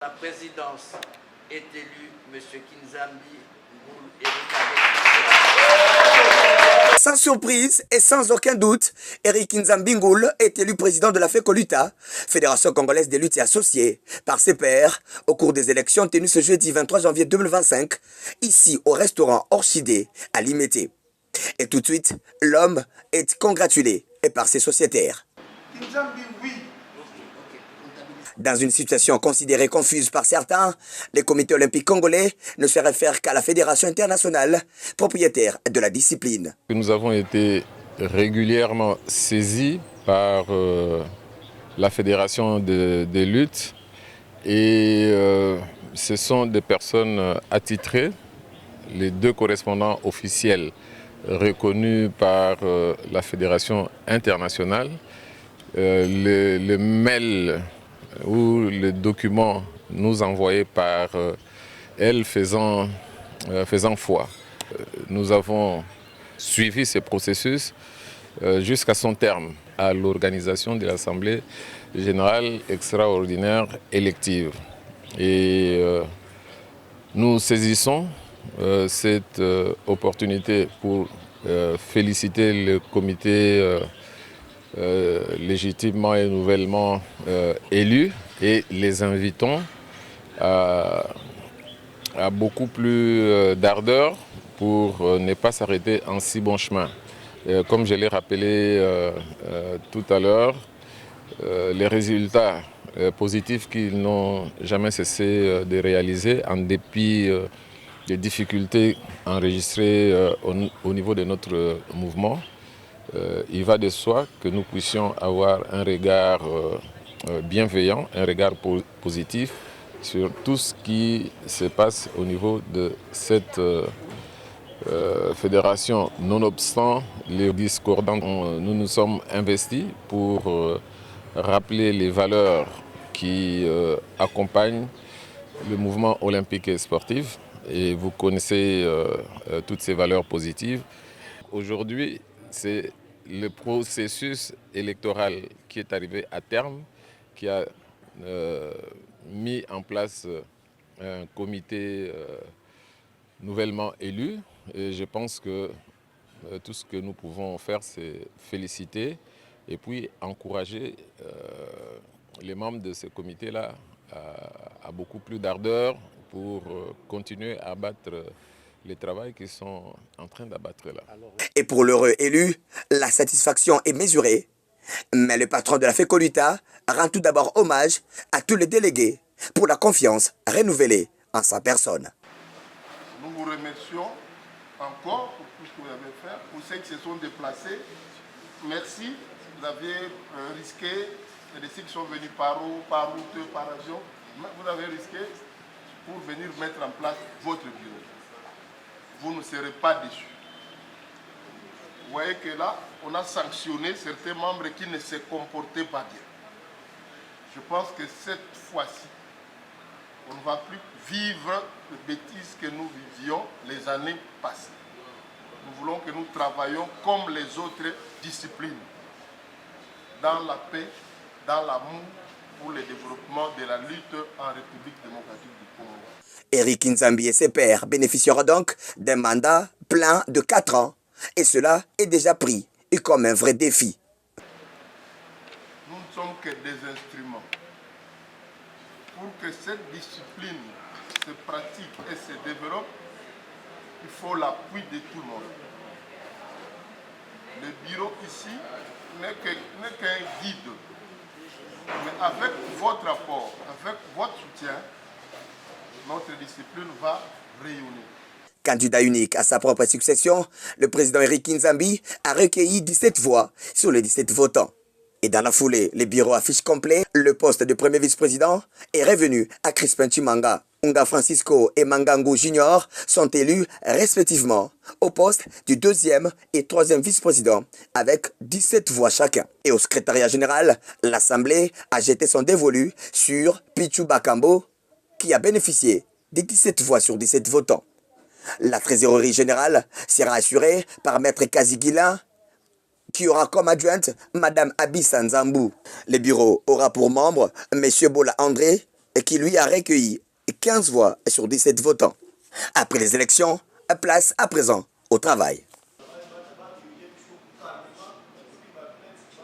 La présidence est élue, M. Kinzambi Ngoul. Sans surprise et sans aucun doute, Eric Kinzambi Ngoul est élu président de la FECOLUTA, Fédération congolaise des luttes et associées, par ses pairs au cours des élections tenues ce jeudi 23 janvier 2025, ici au restaurant Orchidée à Limété. Et tout de suite, l'homme est congratulé et par ses sociétaires. Kinzambi, oui. Dans une situation considérée confuse par certains, le comité olympique congolais ne se réfère qu'à la Fédération internationale, propriétaire de la discipline. Nous avons été régulièrement saisis par la Fédération des luttes et ce sont des personnes attitrées, les deux correspondants officiels reconnus par la Fédération internationale, le mail ou le document nous envoyé par elle faisant foi. Nous avons suivi ce processus jusqu'à son terme, à l'organisation de l'Assemblée générale extraordinaire élective. Et nous saisissons cette opportunité pour féliciter le comité légitimement et nouvellement élus et les invitons à beaucoup plus d'ardeur pour ne pas s'arrêter en si bon chemin. Comme je l'ai rappelé tout à l'heure, les résultats positifs qu'ils n'ont jamais cessé de réaliser en dépit des difficultés enregistrées au niveau de notre mouvement, il va de soi que nous puissions avoir un regard bienveillant, un regard positif sur tout ce qui se passe au niveau de cette fédération. Nonobstant les discordants, nous nous sommes investis pour rappeler les valeurs qui accompagnent le mouvement olympique et sportif. Et vous connaissez toutes ces valeurs positives. Aujourd'hui, c'est le processus électoral qui est arrivé à terme, qui a mis en place un comité nouvellement élu. Et je pense que tout ce que nous pouvons faire, c'est féliciter et puis encourager les membres de ce comité-là à beaucoup plus d'ardeur pour continuer à abattre les travaux qu'ils sont en train d'abattre là. Et pour l'heureux élu, la satisfaction est mesurée. Mais le patron de la FECOLUTA rend tout d'abord hommage à tous les délégués pour la confiance renouvelée en sa personne. Nous vous remercions encore pour tout ce que vous avez fait, pour ceux qui se sont déplacés. Merci, vous avez risqué, il y a des ceux qui sont venus par eau, par route, par avion. Vous avez risqué pour venir mettre en place votre bureau. Vous ne serez pas déçus. Vous voyez que là, on a sanctionné certains membres qui ne se comportaient pas bien. Je pense que cette fois-ci, on ne va plus vivre les bêtises que nous vivions les années passées. Nous voulons que nous travaillions comme les autres disciplines, dans la paix, dans l'amour, pour le développement de la lutte en République démocratique du Congo. Eric Kinzambi et ses pairs bénéficieront donc d'un mandat plein de 4 ans. Et cela est déjà pris et comme un vrai défi. Nous ne sommes que des instruments. Pour que cette discipline se pratique et se développe, il faut l'appui de tout le monde. Le bureau ici n'est qu'un guide. Mais avec votre apport, avec votre soutien, notre discipline va rayonner. Candidat unique à sa propre succession, le président Eric Kinzambi a recueilli 17 voix sur les 17 votants. Et dans la foulée, les bureaux affichent complet, le poste de premier vice-président est revenu à Crispin Chimanga. Unga Francisco et Mangangu Junior sont élus respectivement au poste du deuxième et troisième vice-président avec 17 voix chacun. Et au secrétariat général, l'Assemblée a jeté son dévolu sur Pichu Bakambo qui a bénéficié des 17 voix sur 17 votants. La trésorerie générale sera assurée par Maître Kaziguila, qui aura comme adjointe Madame Abissa Nzambou. Le bureau aura pour membre M. Bola André, qui lui a recueilli 15 voix sur 17 votants. Après les élections, place à présent au travail.